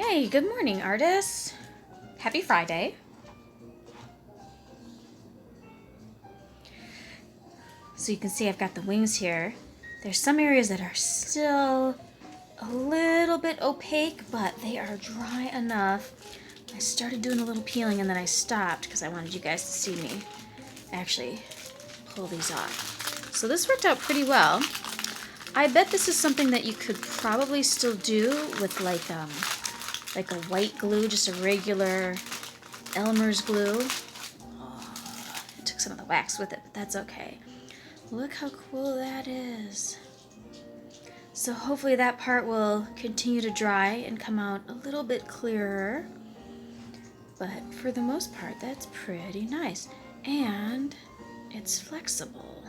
Hey, good morning, artists. Happy Friday. So you can see I've got the wings here. There's some areas that are still a little bit opaque, but they are dry enough. I started doing a little peeling and then I stopped because I wanted you guys to see me actually pull these off. So this worked out pretty well. I bet this is something that you could probably still do with like a white glue, just a regular Elmer's glue. Oh, it took some of the wax with it, but that's okay. Look how cool that is. So hopefully that part will continue to dry and come out a little bit clearer. But for the most part, that's pretty nice. And it's flexible.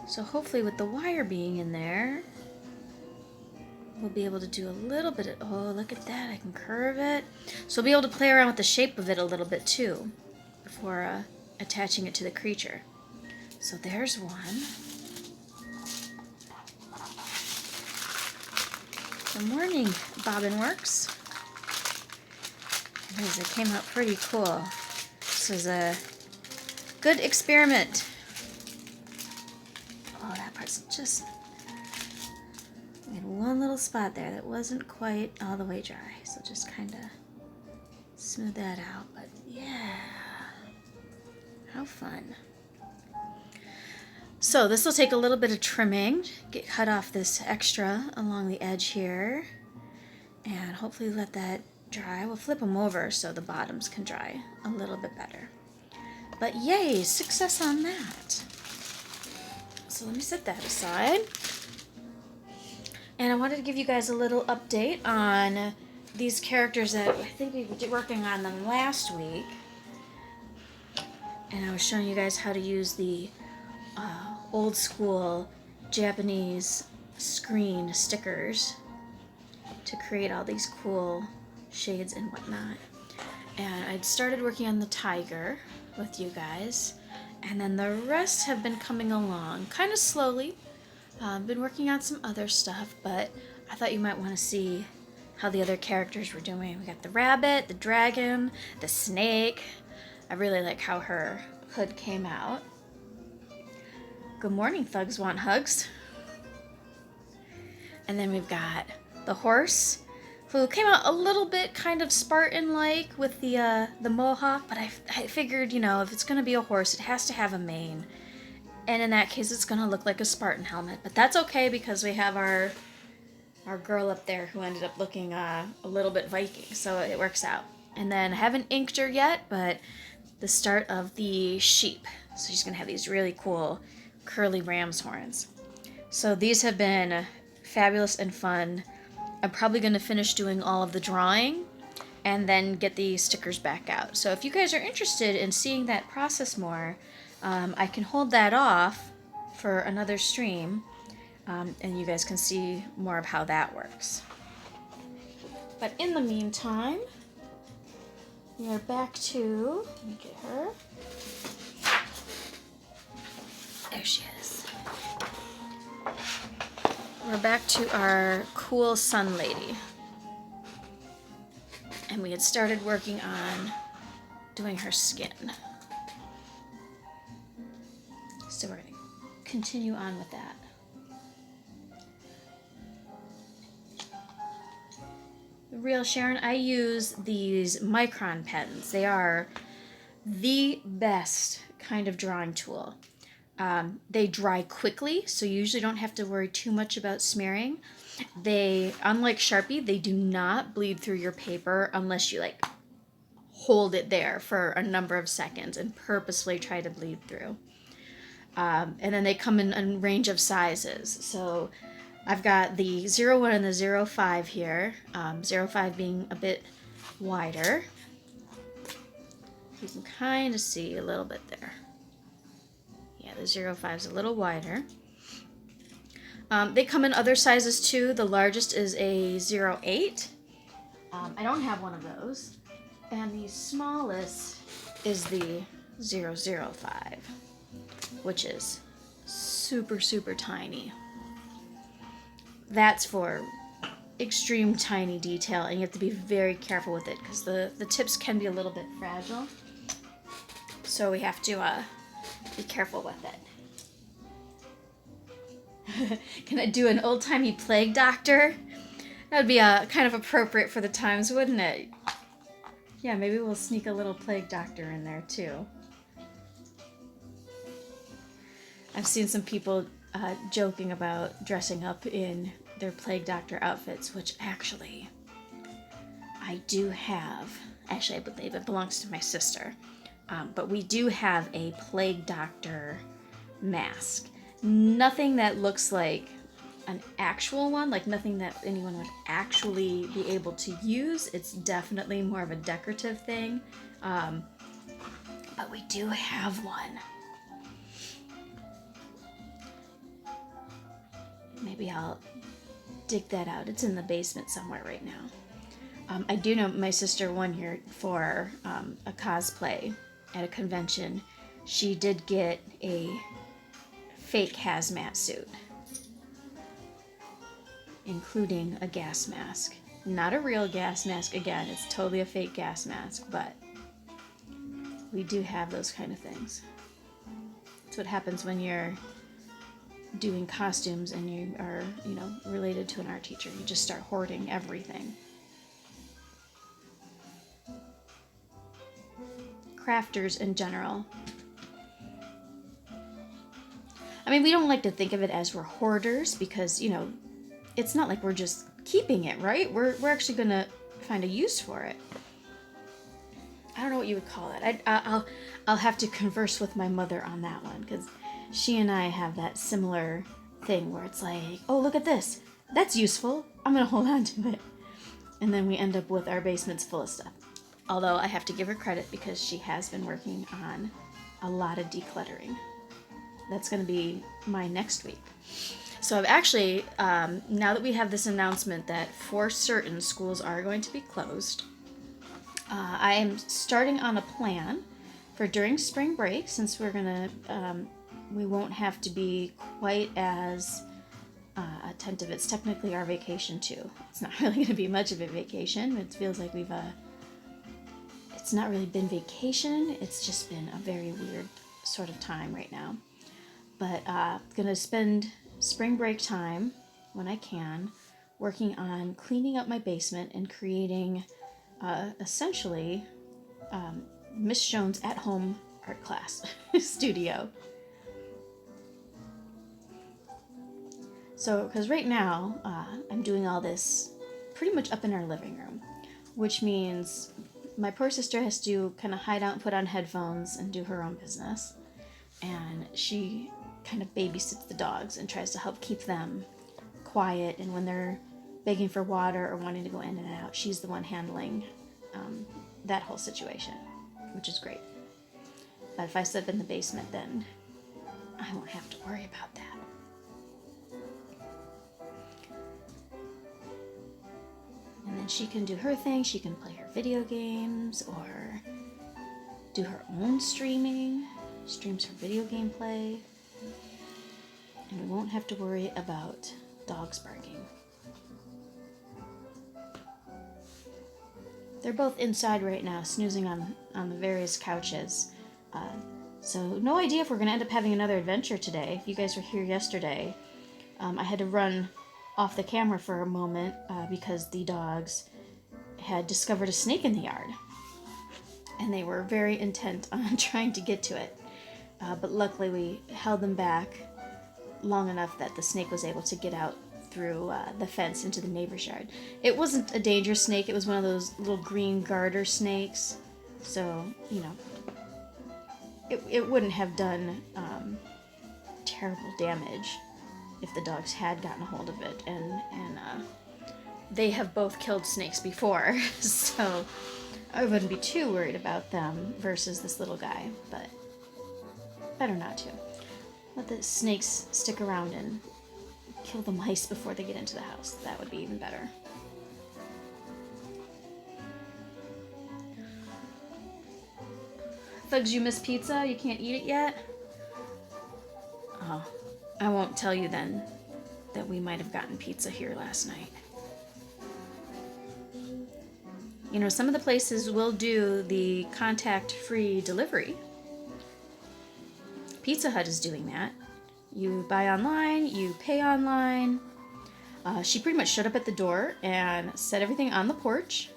So hopefully with the wire being in there, we'll be able to do a little bit of, oh, look at that, I can curve it. So we'll be able to play around with the shape of it a little bit too before attaching it to the creature. So there's one. Good morning, Bobbin Works. It came out pretty cool. This was a good experiment. Oh, that part's just... we had one little spot there that wasn't quite all the way dry, so just kind of smooth that out. But yeah, how fun. So this will take a little bit of trimming, cut off this extra along the edge here, and hopefully let that dry. We'll flip them over so the bottoms can dry a little bit better. But yay, success on that. So let me set that aside. And I wanted to give you guys a little update on these characters that I think we were working on them last week. And I was showing you guys how to use the old school Japanese screen stickers to create all these cool shades and whatnot. And I'd started working on the tiger with you guys, and then the rest have been coming along kind of slowly. Been working on some other stuff, but I thought you might want to see how the other characters were doing. We got the rabbit, the dragon, the snake. I really like how her hood came out. Good morning, Thugs Want Hugs. And then we've got the horse, who came out a little bit kind of Spartan-like with the mohawk, but I figured, you know, if it's going to be a horse, it has to have a mane. And in that case, it's going to look like a Spartan helmet. But that's okay because we have our girl up there who ended up looking a little bit Viking, so it works out. And then I haven't inked her yet, but the start of the sheep. So she's going to have these really cool curly ram's horns. So these have been fabulous and fun. I'm probably going to finish doing all of the drawing and then get the stickers back out. So if you guys are interested in seeing that process more, I can hold that off for another stream, and you guys can see more of how that works. But in the meantime, we are back to, let me get her. There she is. We're back to our cool sun lady. And we had started working on doing her skin. So we're going to continue on with that. Real Sharon, I use these Micron pens. They are the best kind of drawing tool. They dry quickly, so you usually don't have to worry too much about smearing. They, unlike Sharpie, they do not bleed through your paper unless you like hold it there for a number of seconds and purposefully try to bleed through. And then they come in a range of sizes. So I've got the 01 and the 05 here. 05 being a bit wider. You can kind of see a little bit there. Yeah, the 05 is a little wider. They come in other sizes too. The largest is a 08. I don't have one of those. And the smallest is the 005, which is super, super tiny. That's for extreme tiny detail, and you have to be very careful with it because the tips can be a little bit fragile. So we have to be careful with it. Can I do an old-timey plague doctor? That would be kind of appropriate for the times, wouldn't it? Yeah, maybe we'll sneak a little plague doctor in there too. I've seen some people joking about dressing up in their plague doctor outfits, which actually I do have. Actually, I believe it belongs to my sister. But we do have a plague doctor mask. Nothing that looks like an actual one, like nothing that anyone would actually be able to use. It's definitely more of a decorative thing. But we do have one. Maybe I'll dig that out. It's in the basement somewhere right now. I do know my sister one year for a cosplay at a convention. She did get a fake hazmat suit, including a gas mask. Not a real gas mask, again, it's totally a fake gas mask, but we do have those kind of things. That's what happens when you're doing costumes and you are, related to an art teacher. You just start hoarding everything. Crafters in general. I mean, we don't like to think of it as we're hoarders because, it's not like we're just keeping it, right? We're actually gonna find a use for it. I don't know what you would call it. I'll have to converse with my mother on that one because she and I have that similar thing where it's like, oh, look at this. That's useful. I'm gonna hold on to it. And then we end up with our basements full of stuff. Although I have to give her credit because she has been working on a lot of decluttering. That's gonna be my next week. So I've actually, now that we have this announcement that for certain schools are going to be closed, I am starting on a plan for during spring break, since we're gonna, we won't have to be quite as attentive. It's technically our vacation too. It's not really gonna be much of a vacation. It feels like we've, it's not really been vacation. It's just been a very weird sort of time right now. But gonna spend spring break time when I can working on cleaning up my basement and creating essentially Miss Jones at home art class studio. So, because right now I'm doing all this pretty much up in our living room, which means my poor sister has to kind of hide out and put on headphones and do her own business, and she kind of babysits the dogs and tries to help keep them quiet, and when they're begging for water or wanting to go in and out, she's the one handling that whole situation, which is great. But if I sit in the basement, then I won't have to worry about that. And then she can do her thing. She can play her video games or do her own streaming, streams her video game play. And we won't have to worry about dogs barking. They're both inside right now, snoozing on the various couches. So no idea if we're going to end up having another adventure today. If you guys were here yesterday, I had to run off the camera for a moment because the dogs had discovered a snake in the yard. And they were very intent on trying to get to it. But luckily we held them back long enough that the snake was able to get out through the fence into the neighbor's yard. It wasn't a dangerous snake. It was one of those little green garter snakes. So, it wouldn't have done terrible damage if the dogs had gotten a hold of it. And they have both killed snakes before. So I wouldn't be too worried about them versus this little guy. But better not to. Let the snakes stick around and kill the mice before they get into the house. That would be even better. Thugs, you miss pizza? You can't eat it yet? Oh, I won't tell you then that we might have gotten pizza here last night. You know, some of the places will do the contact-free delivery. Pizza Hut is doing that. You buy online, you pay online. She pretty much showed up at the door and set everything on the porch,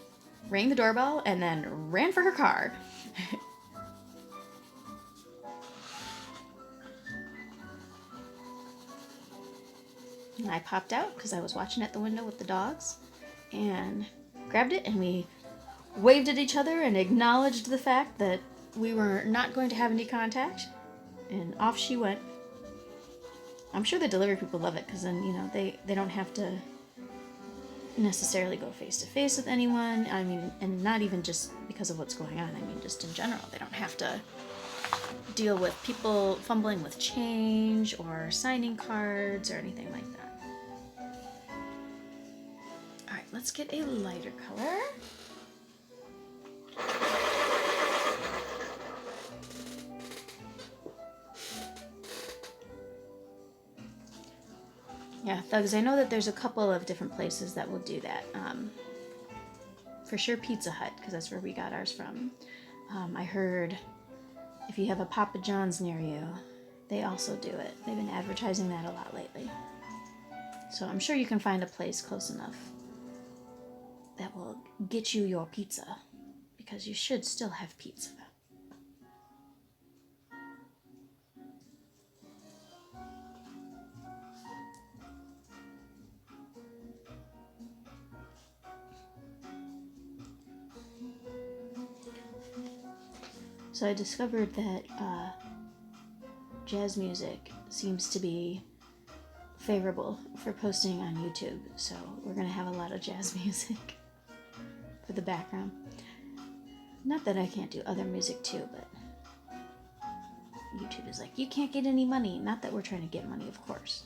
rang the doorbell, and then ran for her car. And I popped out because I was watching at the window with the dogs and grabbed it, and we waved at each other and acknowledged the fact that we were not going to have any contact, and off she went. I'm sure the delivery people love it because then, you know, they don't have to necessarily go face to face with anyone. I mean, and not even just because of what's going on. I mean, just in general, they don't have to deal with people fumbling with change or signing cards or anything like that. All right, let's get a lighter color. Yeah, Thugs, I know that there's a couple of different places that will do that. For sure Pizza Hut, because that's where we got ours from. I heard if you have a Papa John's near you, they also do it. They've been advertising that a lot lately. So I'm sure you can find a place close enough that will get you your pizza, because you should still have pizza. So I discovered that jazz music seems to be favorable for posting on YouTube, so we're going to have a lot of jazz music for the background. Not that I can't do other music too, but YouTube is like, you can't get any money. Not that we're trying to get money, of course.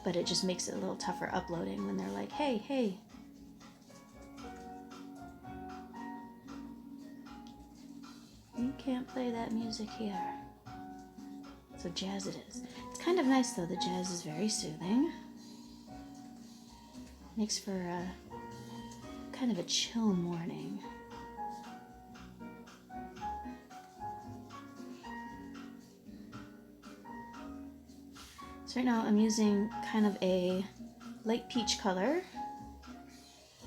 But it just makes it a little tougher uploading when they're like, hey, you can't play that music here. So jazz it is. It's kind of nice though, the jazz is very soothing. Makes for a kind of a chill morning. So right now I'm using kind of a light peach color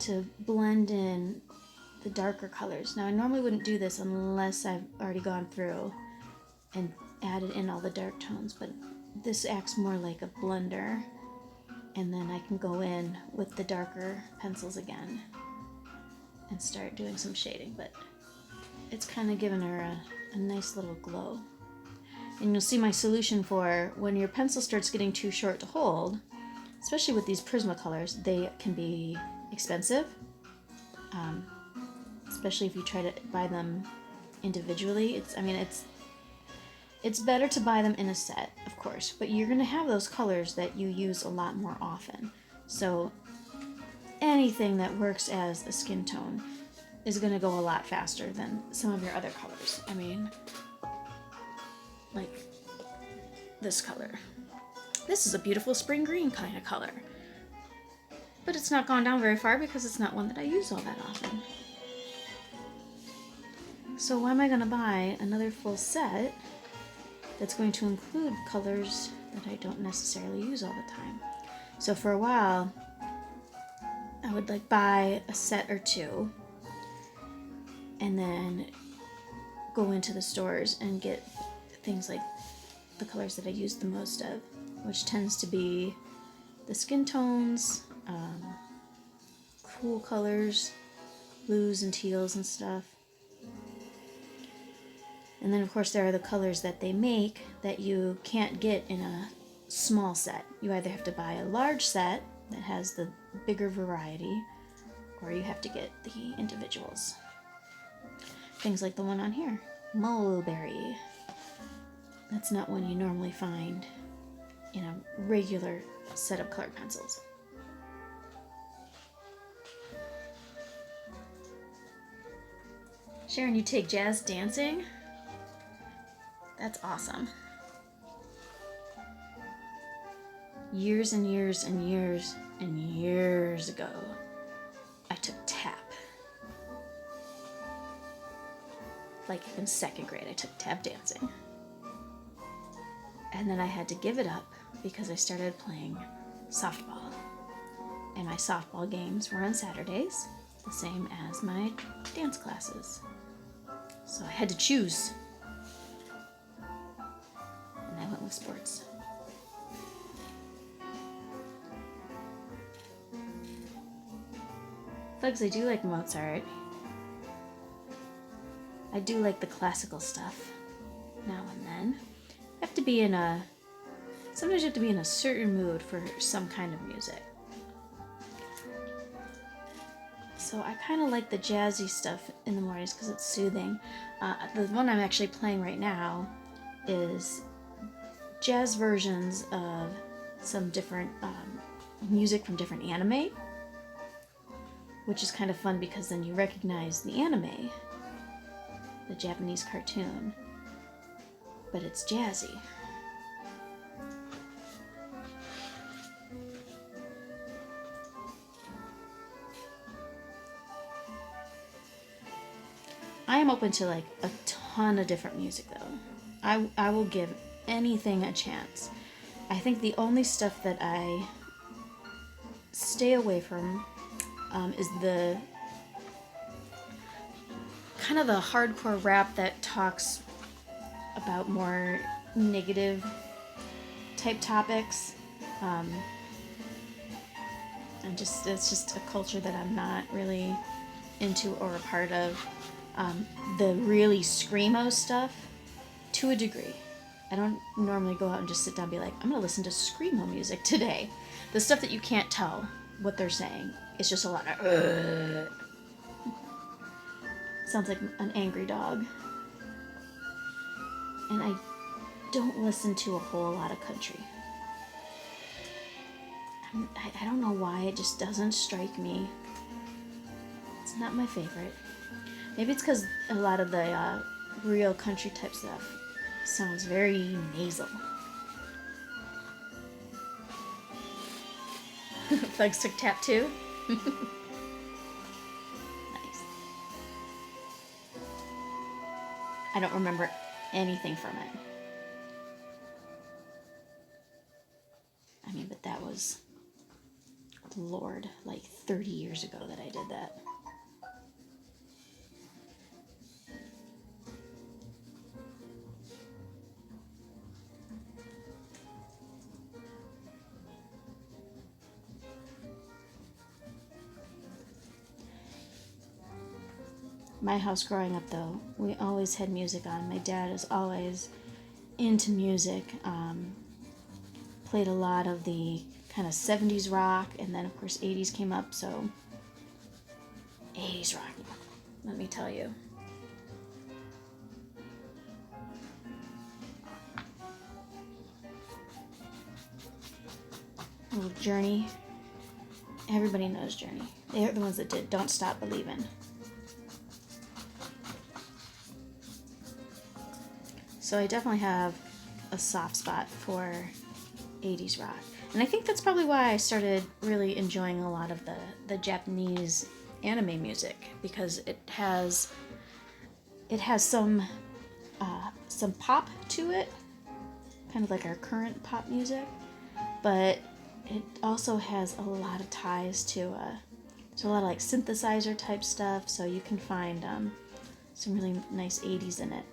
to blend in the darker colors. Now I normally wouldn't do this unless I've already gone through and added in all the dark tones, but this acts more like a blender, and then I can go in with the darker pencils again and start doing some shading, but it's kind of giving her a nice little glow. And you'll see my solution for when your pencil starts getting too short to hold, especially with these Prismacolors, they can be expensive, especially if you try to buy them individually. It's better to buy them in a set, of course, but you're going to have those colors that you use a lot more often. So anything that works as a skin tone is going to go a lot faster than some of your other colors. I mean, like this color. This is a beautiful spring green kind of color. But it's not gone down very far because it's not one that I use all that often. So why am I going to buy another full set that's going to include colors that I don't necessarily use all the time? So for a while, I would like buy a set or two and then go into the stores and get things like the colors that I use the most of, which tends to be the skin tones, cool colors, blues and teals and stuff. And then of course there are the colors that they make that you can't get in a small set. You either have to buy a large set that has the bigger variety, or you have to get the individuals. Things like the one on here, Mulberry. That's not one you normally find in a regular set of colored pencils. Sharon, you take jazz dancing? That's awesome. Years and years and years and years ago, I took tap. like in second grade, I took tap dancing. And then I had to give it up because I started playing softball. And my softball games were on Saturdays, the same as my dance classes. So I had to choose. And I went with sports. Thugs, I do like Mozart. I do like the classical stuff now and then. Sometimes you have to be in a certain mood for some kind of music. So I kind of like the jazzy stuff in the mornings because it's soothing. The one I'm actually playing right now is jazz versions of some different music from different anime, which is kind of fun because then you recognize the anime, the Japanese cartoon, but it's jazzy. I am open to like a ton of different music though. I will give anything a chance. I think the only stuff that I stay away from is the kind of the hardcore rap that talks about more negative type topics. And it's just a culture that I'm not really into or a part of. The really screamo stuff, to a degree. I don't normally go out and just sit down and be like, I'm gonna listen to screamo music today. The stuff that you can't tell what they're saying. It's just a lot of sounds like an angry dog. And I don't listen to a whole lot of country. I don't know why, it just doesn't strike me. It's not my favorite. Maybe it's because a lot of the real country type stuff sounds very nasal. Thugs took tap too? Nice. I don't remember anything from it. I mean, but that was, Lord, like 30 years ago that I did that. My house growing up, though, we always had music on. My dad is always into music. Played a lot of the kind of 70s rock, and then, of course, 80s came up, so 80s rock, let me tell you. A little Journey. Everybody knows Journey. They're the ones that did Don't Stop Believin'. So I definitely have a soft spot for 80s rock. And I think that's probably why I started really enjoying a lot of the Japanese anime music, because it has some pop to it, kind of like our current pop music, but it also has a lot of ties to a lot of like synthesizer type stuff, so you can find some really nice 80s in it.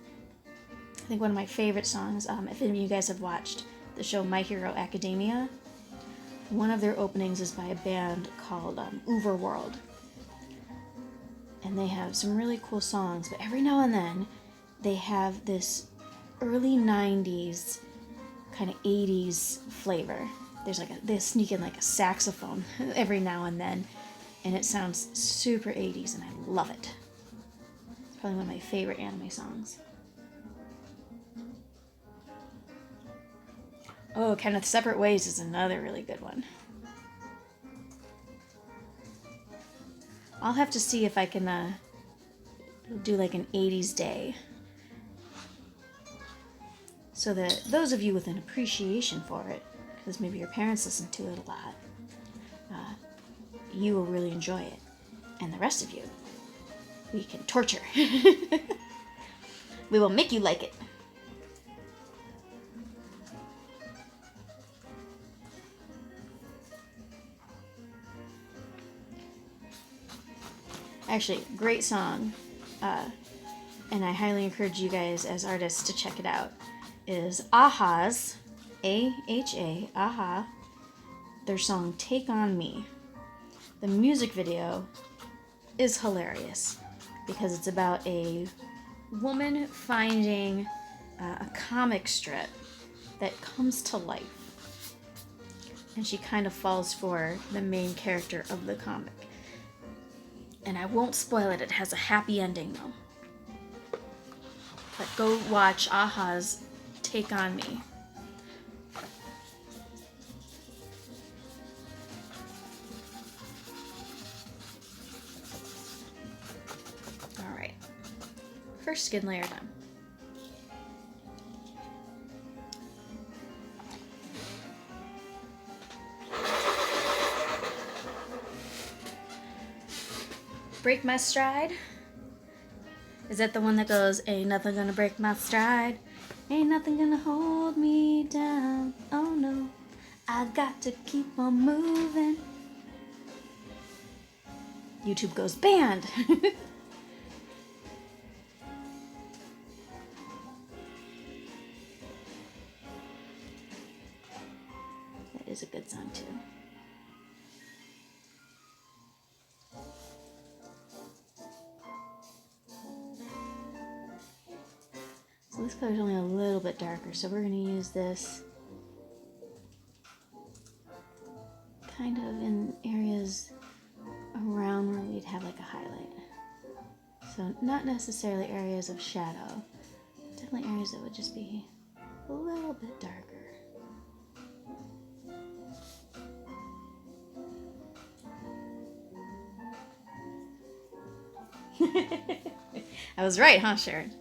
I think one of my favorite songs, if any of you guys have watched the show My Hero Academia, one of their openings is by a band called Overworld. And they have some really cool songs, but every now and then they have this early 90s kind of 80s flavor. They sneak in like a saxophone every now and then, and it sounds super 80s, and I love it. It's probably one of my favorite anime songs. Oh, kind of Separate Ways is another really good one. I'll have to see if I can do like an 80s day, so that those of you with an appreciation for it, because maybe your parents listen to it a lot, you will really enjoy it. And the rest of you, we can torture. We will make you like it. Actually, great song. And I highly encourage you guys as artists to check it out. Is a-ha's, A-H-A, a-ha, their song Take On Me. The music video is hilarious because it's about a woman finding a comic strip that comes to life. And she kind of falls for the main character of the comic. And I won't spoil it, it has a happy ending though. But go watch a-ha's Take On Me. Alright. First skin layer done. Break My Stride. Is that the one that goes, ain't nothing gonna break my stride, ain't nothing gonna hold me down, oh no, I got to keep on moving. YouTube goes, banned. That is a good song too. So this color is only a little bit darker, so we're going to use this kind of in areas around where we'd have like a highlight. So not necessarily areas of shadow, definitely areas that would just be a little bit darker. I was right, huh, Sharon?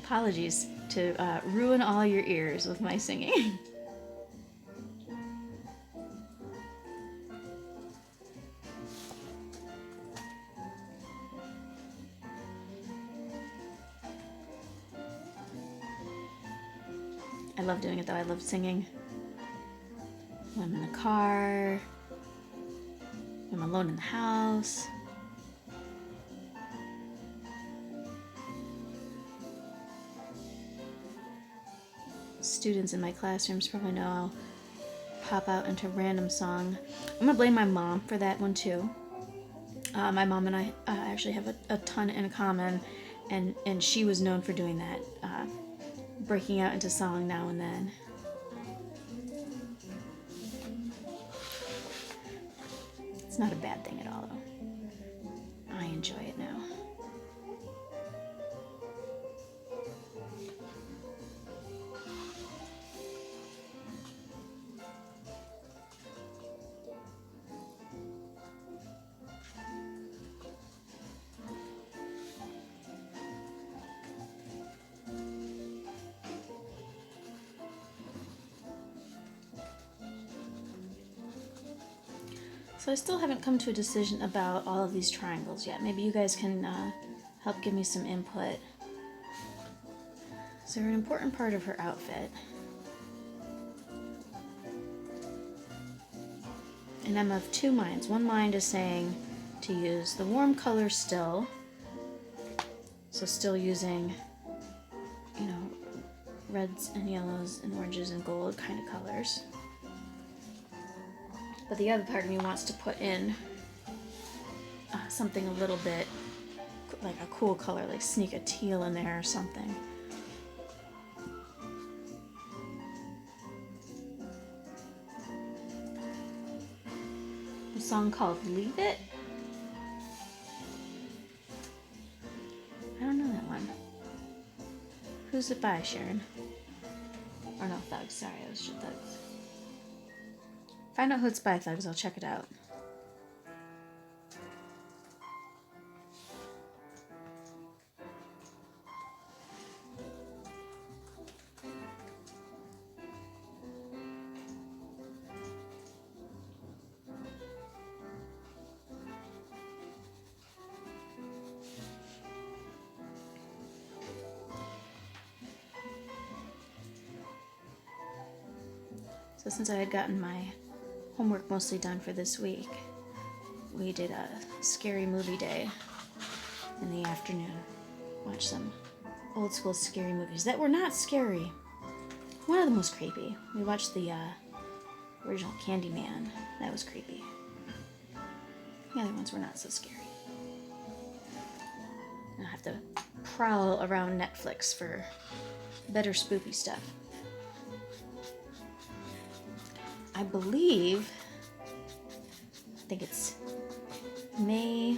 Apologies to ruin all your ears with my singing. I love doing it though, I love singing. When I'm in the car, when I'm alone in the house. Students in my classrooms probably know I'll pop out into random song. I'm gonna blame my mom for that one too. My mom and I actually have a ton in common, and she was known for doing that, breaking out into song now and then. It's not a bad thing at all though. I enjoy it now. So I still haven't come to a decision about all of these triangles yet. Maybe you guys can help give me some input. So they're an important part of her outfit. And I'm of two minds. One mind is saying to use the warm colors still. So still using, you know, reds and yellows and oranges and gold kind of colors. But the other part of me wants to put in something a little bit like a cool color, like sneak a teal in there or something. A song called Leave It. I don't know that one. Who's it by, Sharon? Or no, Thugs. Sorry, I was just Thugs. Find out who it's by, Thugs. I'll check it out. So since I had gotten my homework mostly done for this week, we did a scary movie day in the afternoon. Watched some old school scary movies that were not scary. One of them was creepy. We watched the original Candyman. That was creepy. The other ones were not so scary. I'll have to prowl around Netflix for better spooky stuff. I think it's May,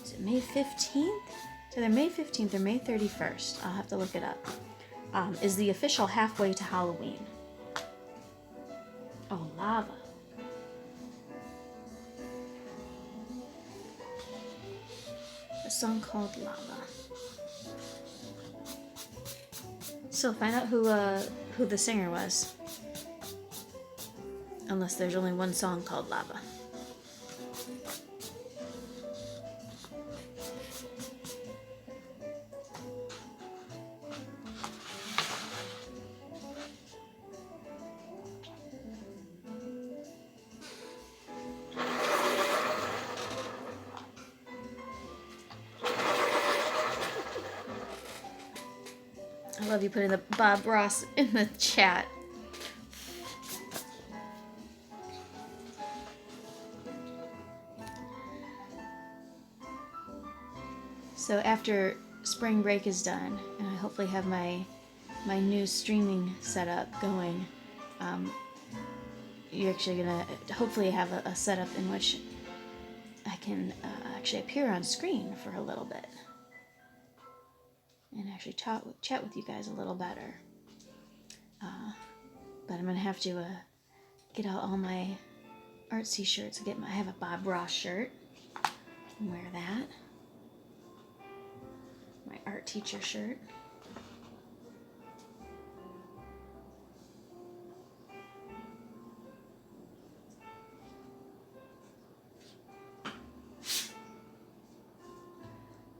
is it May 15th? So they're May 15th or May 31st. I'll have to look it up. Is the official halfway to Halloween. Oh, lava. A song called Lava. So find out who the singer was. Unless there's only one song called Lava. I love you putting the Bob Ross in the chat. So after spring break is done, and I hopefully have my new streaming setup going, you're actually gonna hopefully have a setup in which I can actually appear on screen for a little bit. And actually chat with you guys a little better. But I'm gonna have to get out all my artsy shirts. I have a Bob Ross shirt. And wear that. My art teacher shirt.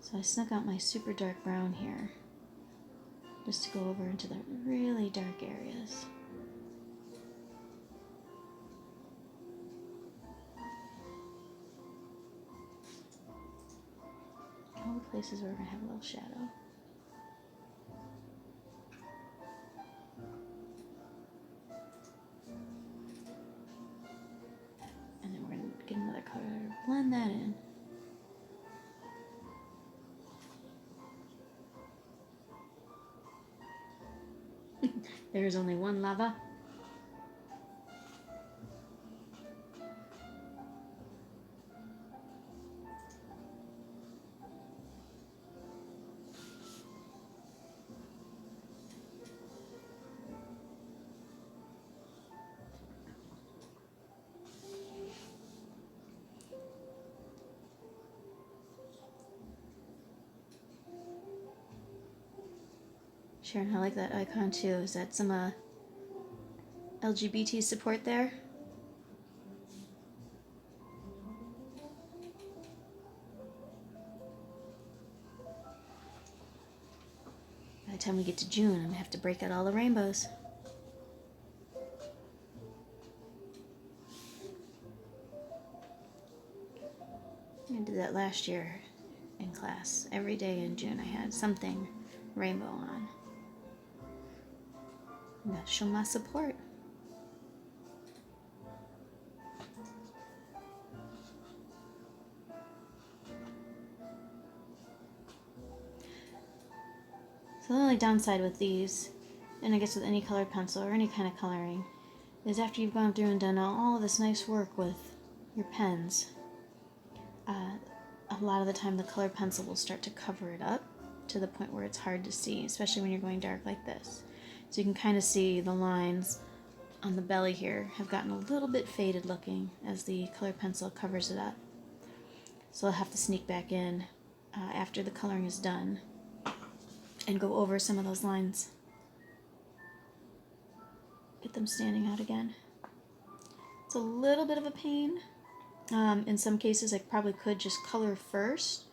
So I snuck out my super dark brown here, just to go over into the really dark areas. All the places where we're going to have a little shadow. And then we're going to get another color to blend that in. There's only one lava. Sharon, I like that icon too. Is that some LGBT support there? By the time we get to June, I'm gonna have to break out all the rainbows. I did that last year in class. Every day in June I had something rainbow on. I'm gonna show my support. So the only downside with these, and I guess with any colored pencil or any kind of coloring, is after you've gone through and done all of this nice work with your pens, a lot of the time the colored pencil will start to cover it up to the point where it's hard to see, especially when you're going dark like this. So you can kind of see the lines on the belly here have gotten a little bit faded looking as the colored pencil covers it up. So I'll have to sneak back in after the coloring is done and go over some of those lines. Get them standing out again. It's a little bit of a pain. In some cases I probably could just color first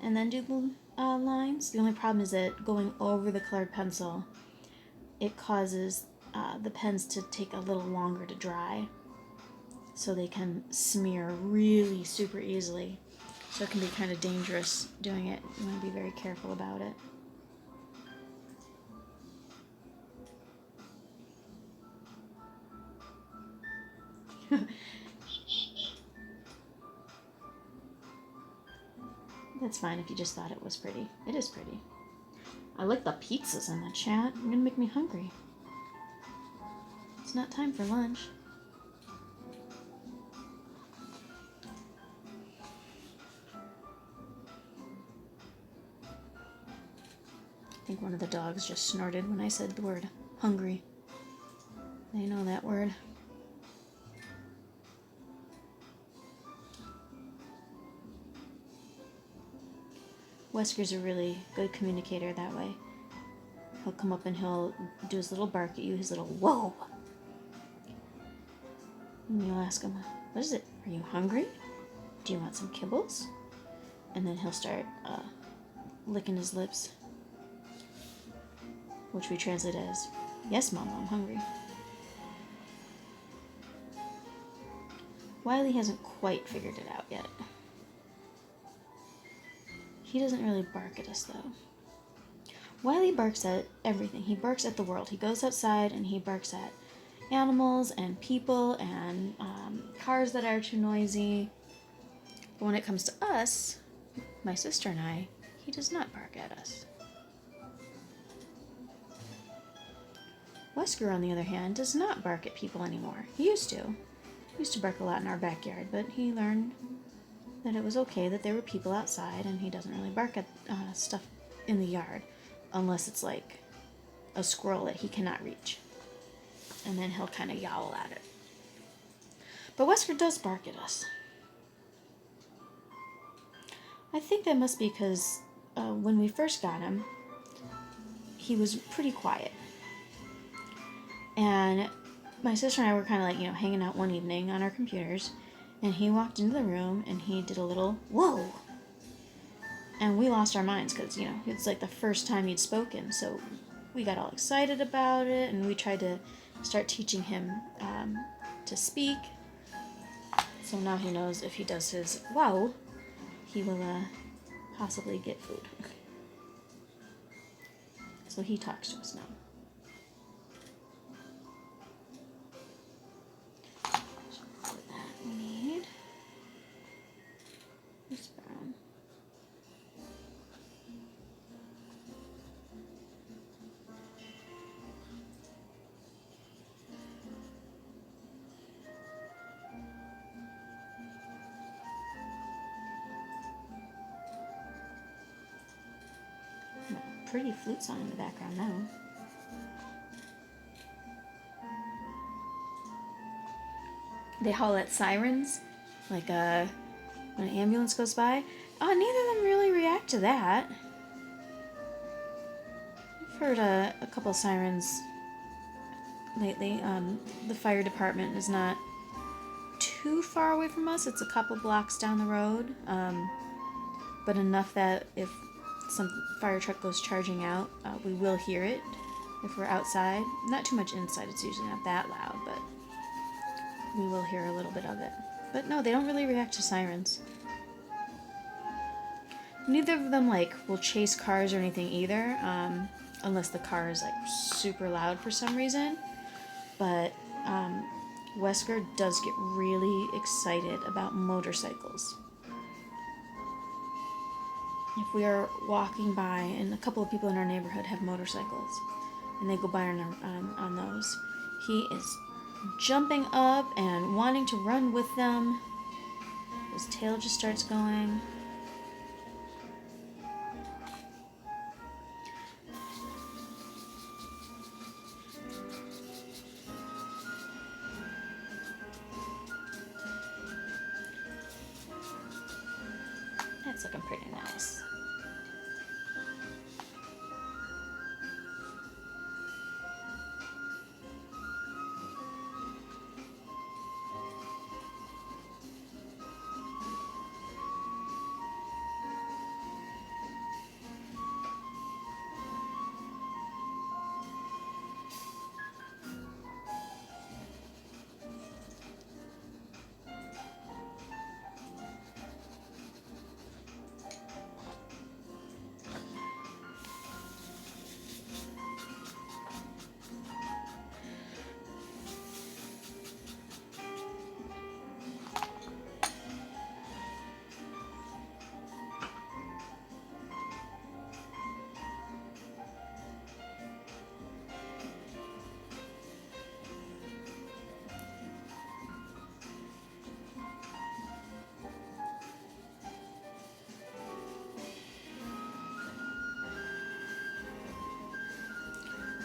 and then do the lines. The only problem is that going over the colored pencil, it causes the pens to take a little longer to dry so they can smear really super easily. So it can be kind of dangerous doing it. You want to be very careful about it. That's fine if you just thought it was pretty. It is pretty. I like the pizzas in the chat. You're gonna make me hungry. It's not time for lunch. I think one of the dogs just snorted when I said the word hungry. They know that word. Wesker's a really good communicator that way. He'll come up and he'll do his little bark at you, his little whoa. And you'll ask him, what is it? Are you hungry? Do you want some kibbles? And then he'll start licking his lips, which we translate as, yes, Mom, I'm hungry. Wiley hasn't quite figured it out yet. He doesn't really bark at us, though. Wiley barks at everything. He barks at the world. He goes outside and he barks at animals and people and cars that are too noisy. But when it comes to us, my sister and I, he does not bark at us. Wesker, on the other hand, does not bark at people anymore. He used to. He used to bark a lot in our backyard, but he learned that it was okay that there were people outside, and he doesn't really bark at stuff in the yard unless it's like a squirrel that he cannot reach. And then he'll kind of yowl at it. But Wesker does bark at us. I think that must be because when we first got him, he was pretty quiet. And my sister and I were kind of like, hanging out one evening on our computers, and he walked into the room and he did a little whoa. And we lost our minds because, it's like the first time he'd spoken. So we got all excited about it, and we tried to start teaching him to speak. So now he knows if he does his wow, he will possibly get food. So he talks to us now. Pretty flute song in the background now. They howl at sirens, like when an ambulance goes by. Oh, neither of them really react to that. I've heard a couple sirens lately. The fire department is not too far away from us. It's a couple blocks down the road, but enough that if some fire truck goes charging out, we will hear it if we're outside. Not too much inside, it's usually not that loud, but we will hear a little bit of it. But no, they don't really react to sirens. Neither of them will chase cars or anything either, unless the car is super loud for some reason. But Wesker does get really excited about motorcycles. If we are walking by and a couple of people in our neighborhood have motorcycles and they go by on those, he is jumping up and wanting to run with them. His tail just starts going. That's looking pretty nice.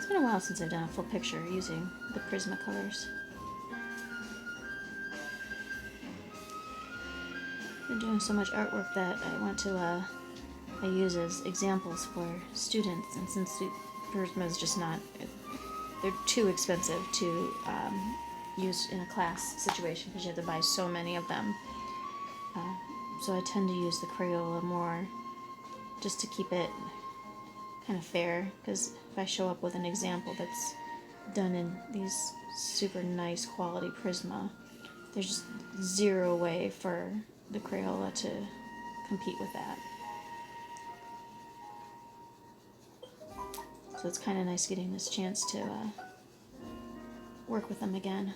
It's been a while since I've done a full picture using the Prismacolors. I've been doing so much artwork that I want to I use as examples for students, and since Prisma is just not, they're too expensive to use in a class situation because you have to buy so many of them. So I tend to use the Crayola more just to keep it kind of fair, because if I show up with an example that's done in these super nice quality Prisma, there's just zero way for the Crayola to compete with that. So it's kind of nice getting this chance to work with them again.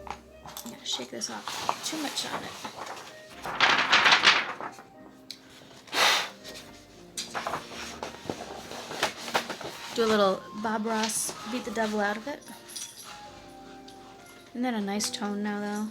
I'm gonna shake this off. Too much on it. Do a little Bob Ross, beat the devil out of it. Isn't that a nice tone now, though?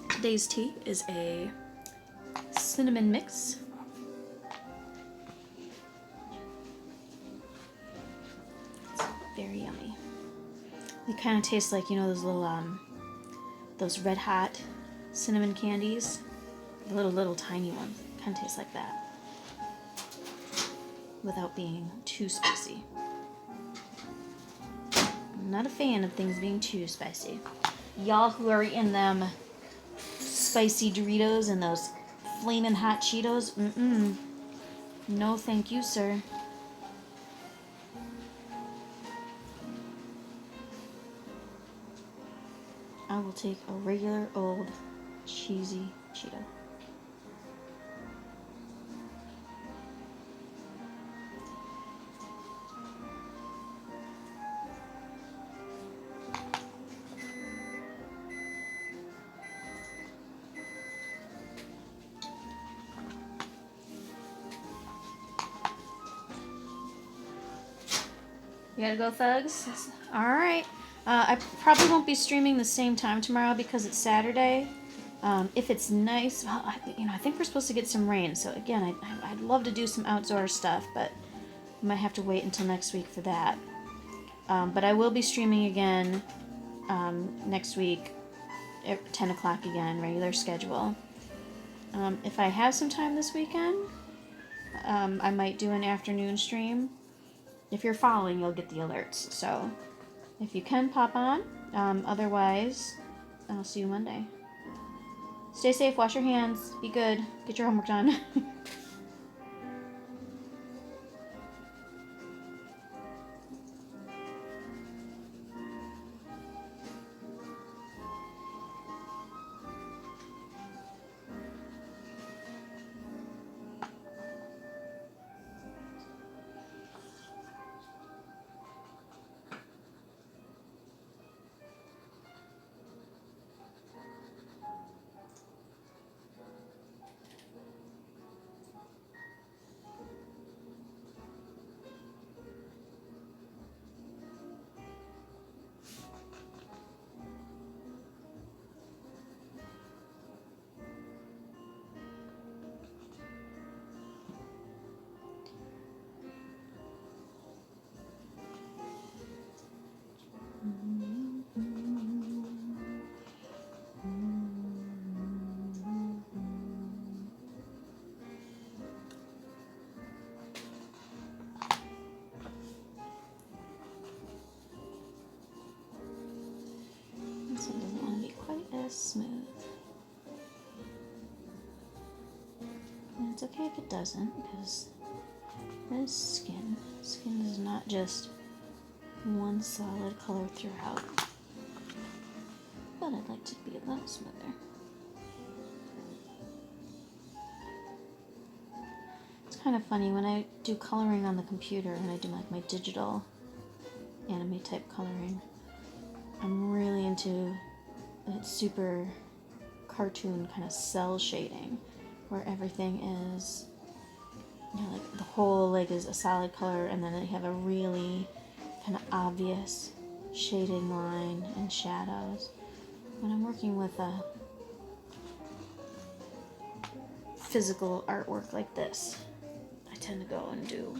Today's tea is a cinnamon mix. It's very yummy. It kind of tastes like, you know, those little, those Red Hot cinnamon candies, the little tiny ones. Kind of tastes like that, without being too spicy. I'm not a fan of things being too spicy. Y'all who are in them spicy Doritos and those flaming hot Cheetos, no thank you, sir. I will take a regular old cheesy Cheeto. You gotta go, thugs? Alright. I probably won't be streaming the same time tomorrow because it's Saturday. If it's nice, well, I think we're supposed to get some rain. So again, I'd love to do some outdoor stuff, but I might have to wait until next week for that. But I will be streaming again next week at 10 o'clock again, regular schedule. If I have some time this weekend, I might do an afternoon stream. If you're following, you'll get the alerts. So if you can, pop on. Otherwise, I'll see you Monday. Stay safe, wash your hands, be good, get your homework done. This one doesn't want to be quite as smooth. And it's okay if it doesn't, because this skin is not just one solid color throughout. But I'd like to be a little smoother. It's kind of funny when I do coloring on the computer and I do like my digital anime type coloring. I'm really into it's super cartoon kind of cell shading, where everything is, you know, like the whole leg is a solid color, and then they have a really kind of obvious shading line and shadows. When I'm working with a physical artwork like this, I tend to go and do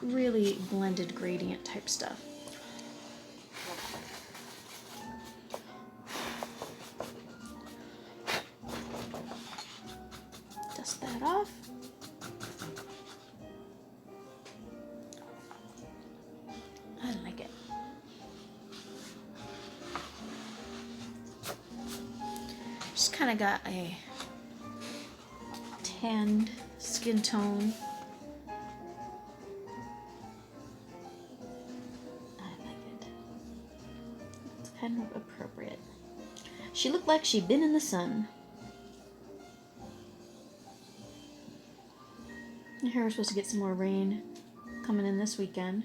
really blended gradient type stuff. Dust that off. I like it. Just kind of got a tanned skin tone. I like it. It's kind of appropriate. She looked like she'd been in the sun. And here we're supposed to get some more rain coming in this weekend,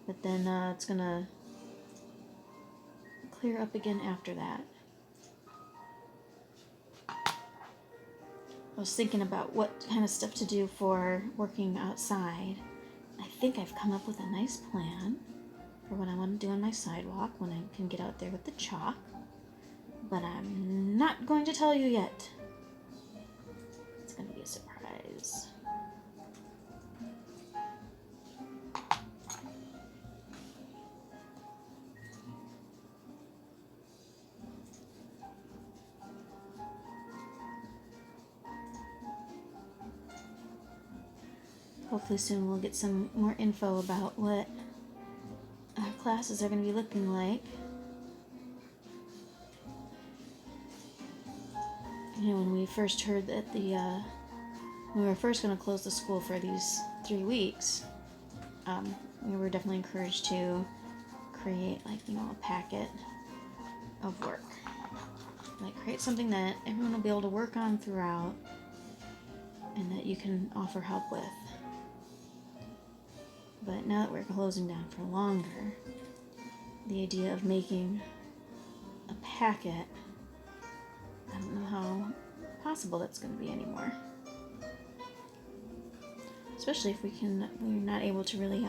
but then it's gonna clear up again after that. I was thinking about what kind of stuff to do for working outside. I think I've come up with a nice plan for what I want to do on my sidewalk when I can get out there with the chalk, but I'm not going to tell you yet. It's going to be a surprise. Hopefully soon we'll get some more info about what our classes are going to be looking like. You know, when we first heard that we were first going to close the school for these 3 weeks, we were definitely encouraged to create, like, you know, a packet of work. Like, create something that everyone will be able to work on throughout and that you can offer help with. But now that we're closing down for longer, the idea of making a packet, I don't know how possible that's going to be anymore. Especially if we're not able to really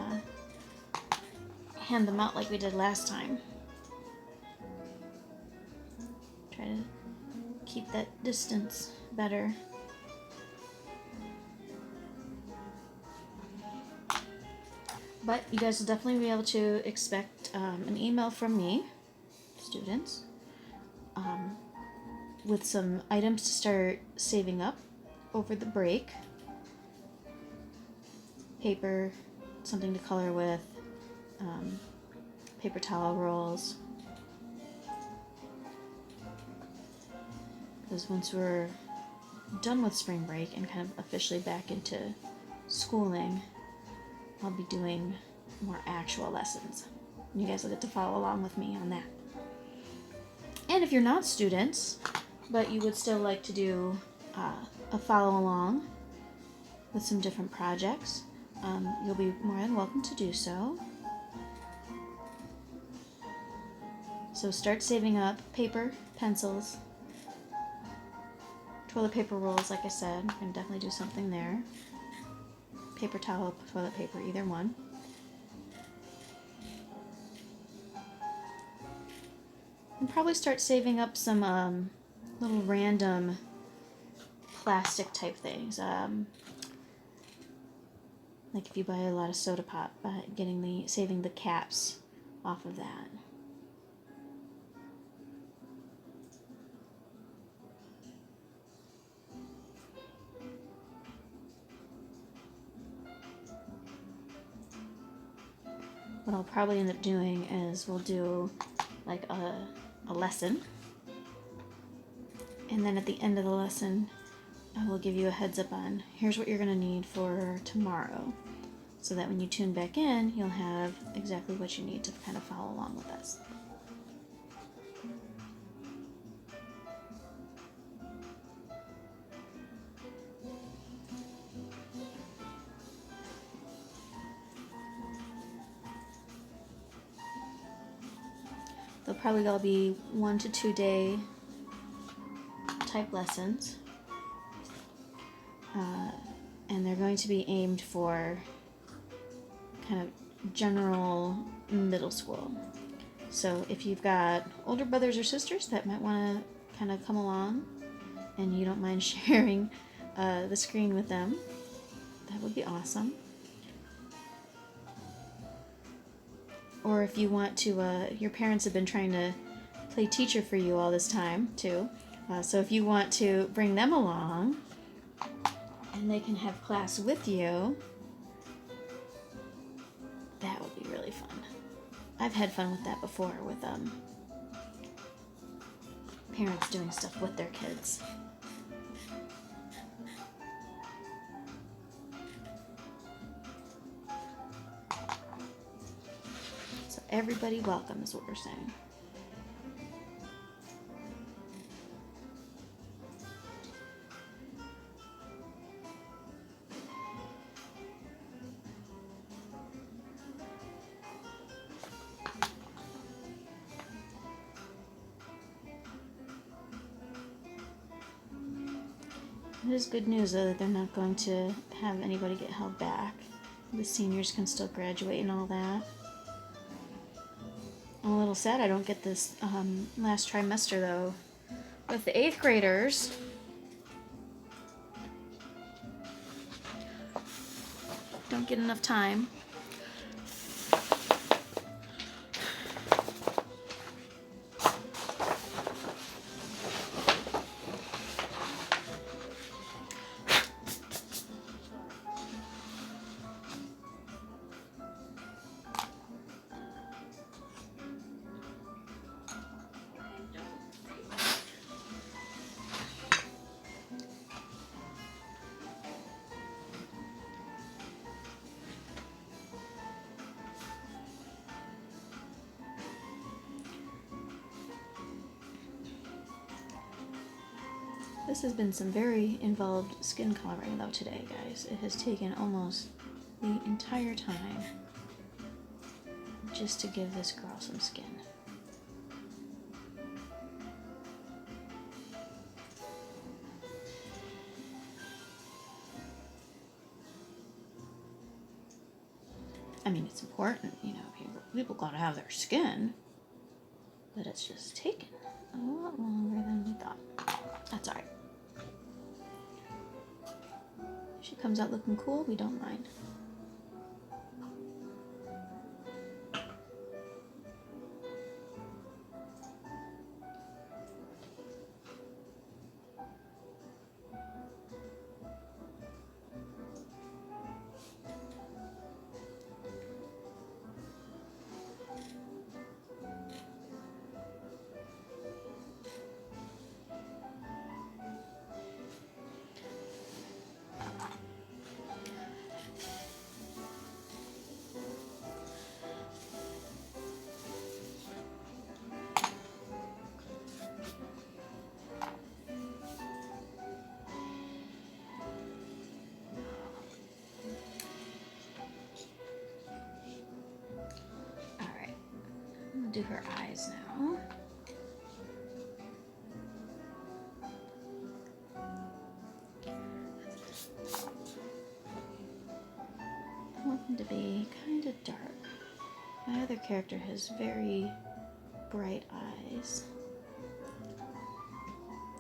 hand them out like we did last time. Try to keep that distance better. But you guys will definitely be able to expect an email from me, students, with some items to start saving up over the break. Paper, something to color with, paper towel rolls. Because once we're done with spring break and kind of officially back into schooling, I'll be doing more actual lessons. You guys will get to follow along with me on that. And if you're not students, but you would still like to do a follow along with some different projects, you'll be more than welcome to do so. So start saving up paper, pencils, toilet paper rolls, like I said. I can definitely do something there. Paper towel, toilet paper, either one. And probably start saving up some little random plastic type things. Like if you buy a lot of soda pop, saving the caps off of that. What I'll probably end up doing is we'll do like a lesson, and then at the end of the lesson I will give you a heads up on here's what you're going to need for tomorrow, so that when you tune back in you'll have exactly what you need to kind of follow along with us. They'll probably all be 1 to 2 day type lessons. And they're going to be aimed for kind of general middle school. So if you've got older brothers or sisters that might want to kind of come along and you don't mind sharing the screen with them, that would be awesome. Or if you want to, your parents have been trying to play teacher for you all this time too. So if you want to bring them along and they can have class with you, that would be really fun. I've had fun with that before with parents doing stuff with their kids. So everybody welcome is what we're saying. It is good news, though, that they're not going to have anybody get held back. The seniors can still graduate and all that. I'm a little sad I don't get this last trimester, though. With the 8th graders, don't get enough time. This has been some very involved skin coloring though today, guys. It has taken almost the entire time just to give this girl some skin. I mean, it's important, you know, people gotta have their skin, but it's just taken a lot longer than we thought. That's alright. If she comes out looking cool, we don't mind. Do her eyes now. I want them to be kind of dark. My other character has very bright eyes.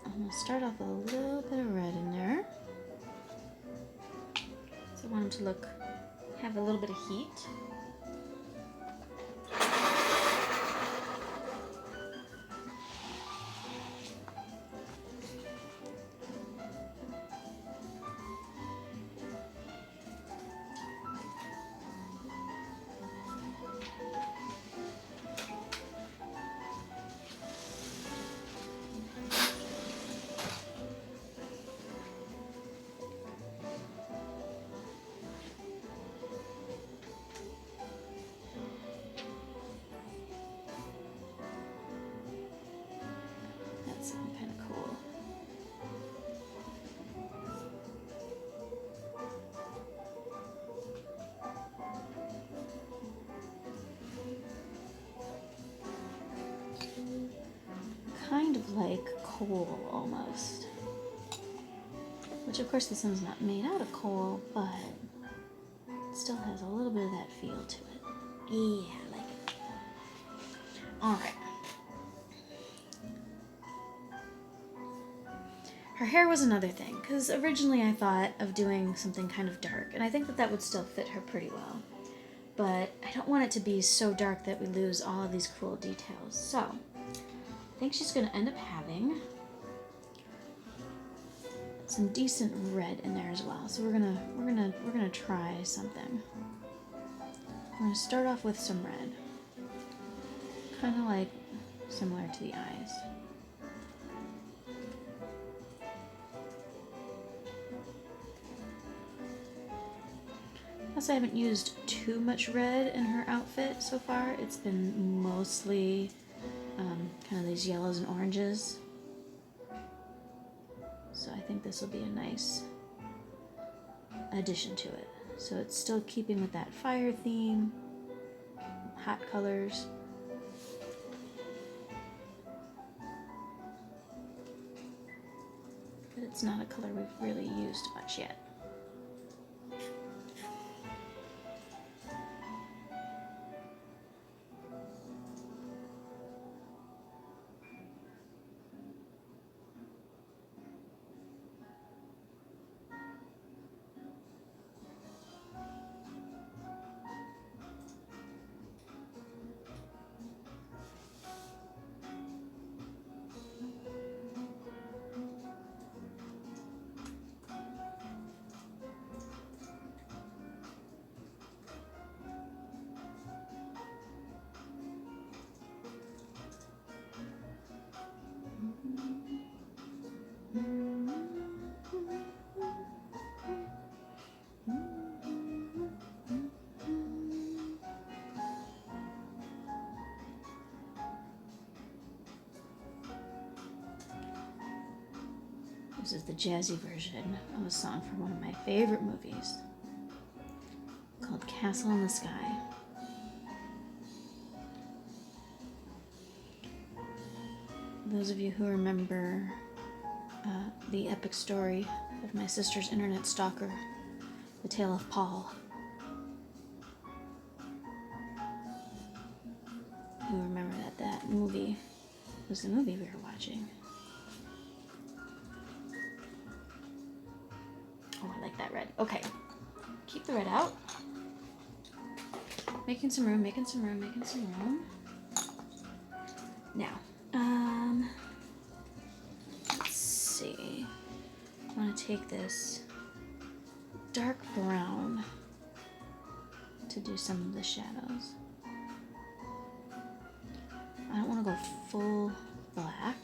I'm going to start off with a little bit of red in there. So I want them to have a little bit of heat. like coal almost. Which of course this one's not made out of coal, but it still has a little bit of that feel to it. Yeah, I like it. Alright. Her hair was another thing, because originally I thought of doing something kind of dark, and I think that that would still fit her pretty well. But I don't want it to be so dark that we lose all of these cool details. So, I think she's going to end up having some decent red in there as well. So we're gonna try something. We're gonna start off with some red, kind of like similar to the eyes. Plus, I haven't used too much red in her outfit so far. It's been mostly kind of these yellows and oranges. So I think this will be a nice addition to it. So it's still keeping with that fire theme, hot colors. But it's not a color we've really used much yet. This is the jazzy version of a song from one of my favorite movies called Castle in the Sky. Those of you who remember the epic story of my sister's internet stalker, The Tale of Paul, you remember that that movie was the movie we were watching. Oh, I like that red. Okay, keep the red out. Making some room, making some room, making some room. Now, let's see. I want to take this dark brown to do some of the shadows. I don't want to go full black.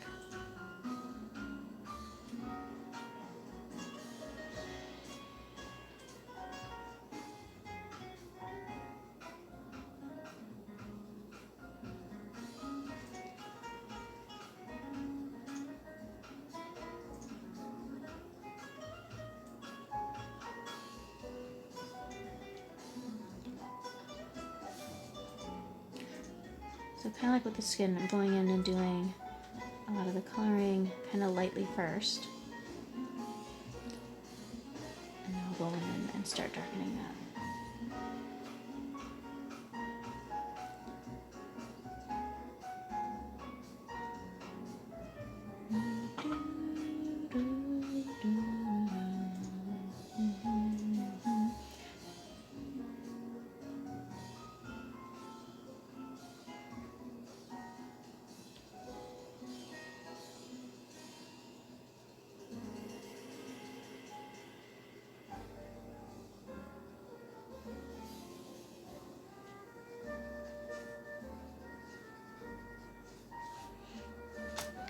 So kind of like with the skin, I'm going in and doing a lot of the coloring kind of lightly first. And then I'll go in and start darkening that.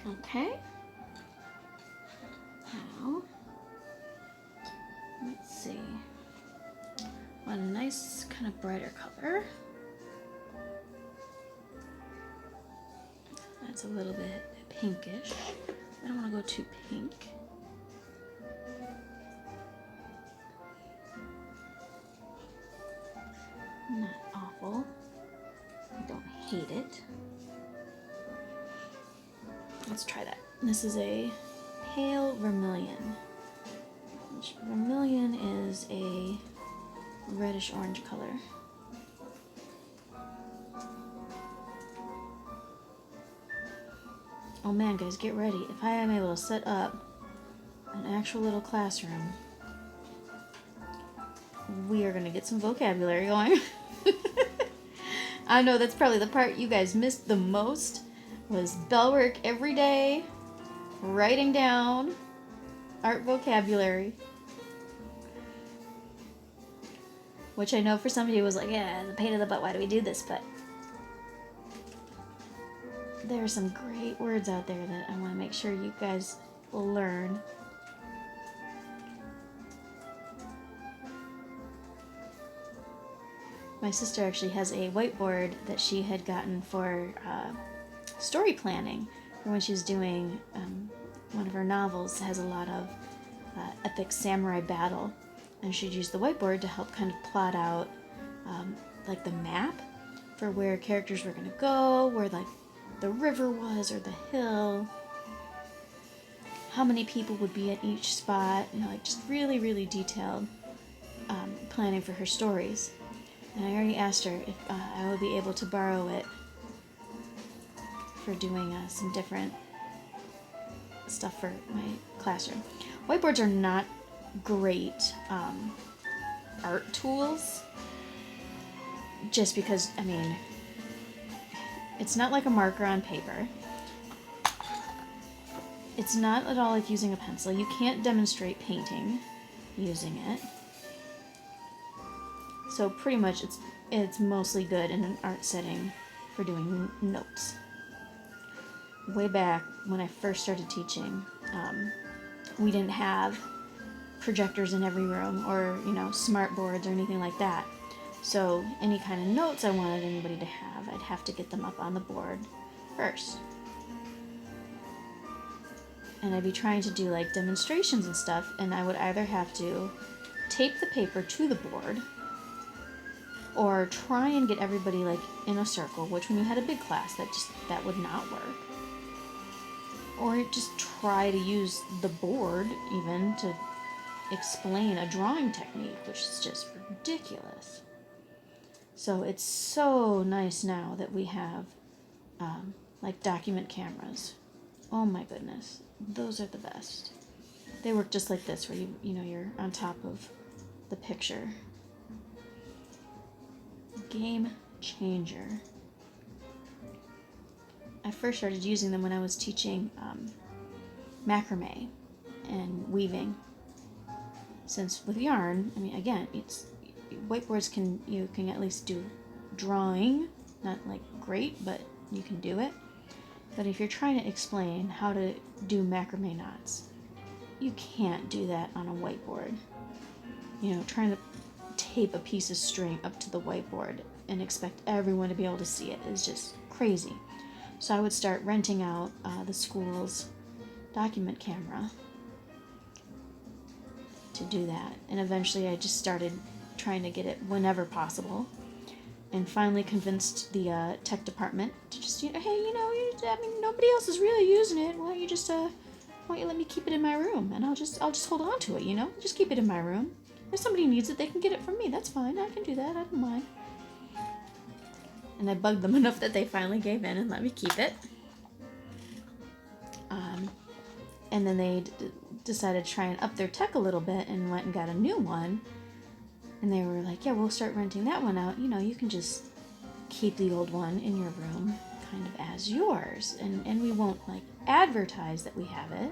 Okay. Now, let's see. I want a nice kind of brighter color. That's a little bit pinkish. I don't want to go too pink. Not awful. I don't hate it. Let's try that. This is a pale vermilion, which vermilion is a reddish orange color. Oh man, guys, get ready. If I am able to set up an actual little classroom, we are gonna get some vocabulary going. I know that's probably the part you guys missed the most, was bell work every day, writing down art vocabulary. Which I know for some of you was like, yeah, it's a pain in the butt, why do we do this? But there are some great words out there that I want to make sure you guys learn. My sister actually has a whiteboard that she had gotten for story planning for when she's doing one of her novels. It has a lot of epic samurai battle, and she'd use the whiteboard to help kind of plot out like the map for where characters were going to go, where like the river was or the hill, how many people would be at each spot, you know, like just really, really detailed planning for her stories. And I already asked her if I would be able to borrow it for doing some different stuff for my classroom. Whiteboards are not great art tools, just because, I mean, it's not like a marker on paper. It's not at all like using a pencil. You can't demonstrate painting using it. So pretty much it's mostly good in an art setting for doing notes. Way back when I first started teaching, we didn't have projectors in every room or, you know, smart boards or anything like that. So any kind of notes I wanted anybody to have, I'd have to get them up on the board first. And I'd be trying to do like demonstrations and stuff, and I would either have to tape the paper to the board or try and get everybody like in a circle, which when you had a big class, that would not work. Or just try to use the board even to explain a drawing technique, which is just ridiculous. So it's so nice now that we have like document cameras. Oh my goodness, those are the best. They work just like this, where you know you're on top of the picture. Game changer. I first started using them when I was teaching macrame and weaving. Since with yarn, I mean, again, it's whiteboards you can at least do drawing, not like great, but you can do it. But if you're trying to explain how to do macrame knots, you can't do that on a whiteboard. You know, trying to tape a piece of string up to the whiteboard and expect everyone to be able to see it is just crazy. So I would start renting out the school's document camera to do that. And eventually I just started trying to get it whenever possible, and finally convinced the tech department to just, you know, hey, you know, I mean, nobody else is really using it. Why don't you just, why don't you let me keep it in my room, and I'll just hold on to it, you know? Just keep it in my room. If somebody needs it, they can get it from me. That's fine. I can do that. I don't mind. And I bugged them enough that they finally gave in and let me keep it. And then they decided to try and up their tech a little bit and went and got a new one. And they were like, yeah, we'll start renting that one out. You know, you can just keep the old one in your room kind of as yours. And we won't, like, advertise that we have it.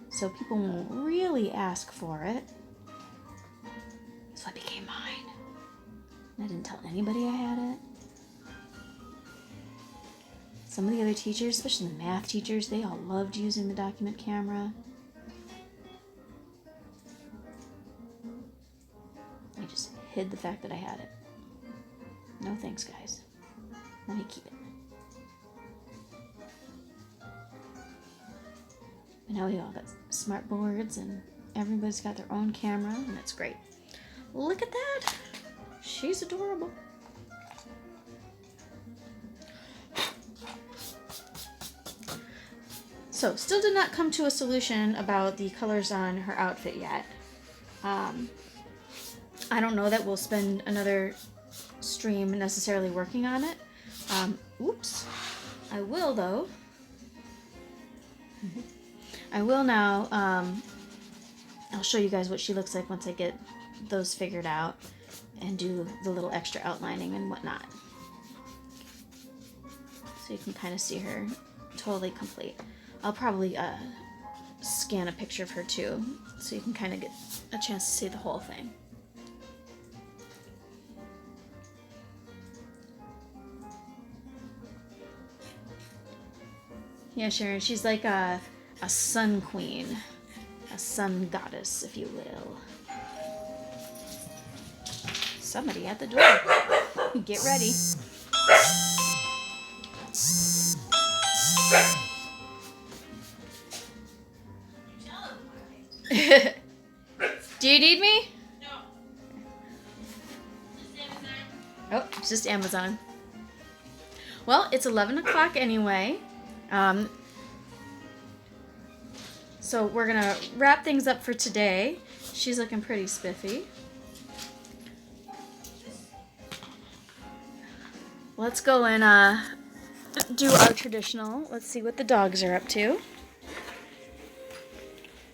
So people won't really ask for it. So it became mine. And I didn't tell anybody I had it. Some of the other teachers, especially the math teachers, they all loved using the document camera. I just hid the fact that I had it. No thanks, guys. Let me keep it. But now we all got smart boards and everybody's got their own camera, and it's great. Look at that. She's adorable. So, still did not come to a solution about the colors on her outfit yet. I don't know that we'll spend another stream necessarily working on it. Oops. I will, though. I will now. I'll show you guys what she looks like once I get those figured out and do the little extra outlining and whatnot. So you can kind of see her totally complete. I'll probably scan a picture of her too, so you can kind of get a chance to see the whole thing. Yeah, Sharon, she's like a sun queen, a sun goddess, if you will. Somebody at the door. Get ready. Do you need me? No. Just Amazon. Oh, it's just Amazon. Well, it's 11 o'clock anyway. So we're gonna wrap things up for today. She's looking pretty spiffy. Let's go and do our traditional. Let's see what the dogs are up to.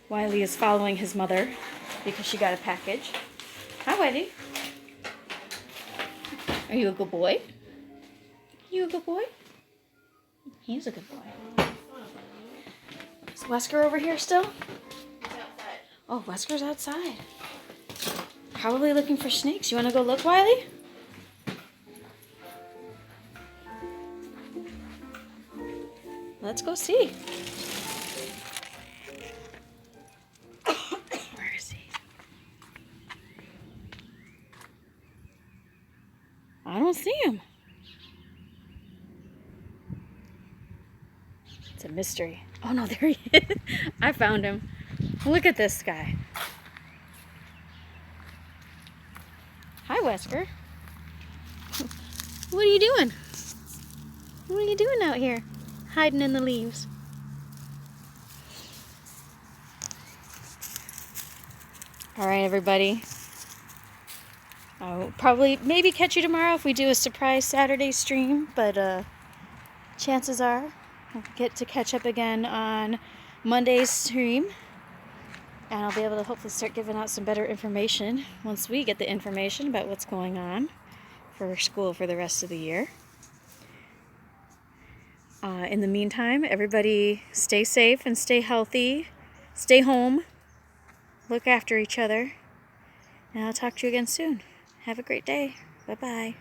Wiley is following his mother because she got a package. Hi, Wiley. Are you a good boy? You a good boy? He's a good boy. Is Wesker over here still? He's outside. Oh, Wesker's outside. Probably looking for snakes. You want to go look, Wiley? Let's go see. Where is he? I don't see him. It's a mystery. Oh no, there he is. I found him. Look at this guy. Hi, Wesker. What are you doing? What are you doing out here? Hiding in the leaves. All right, everybody. I'll probably maybe catch you tomorrow if we do a surprise Saturday stream, but chances are I'll get to catch up again on Monday's stream, and I'll be able to hopefully start giving out some better information once we get the information about what's going on for school for the rest of the year. In the meantime, everybody stay safe and stay healthy. Stay home. Look after each other. And I'll talk to you again soon. Have a great day. Bye-bye.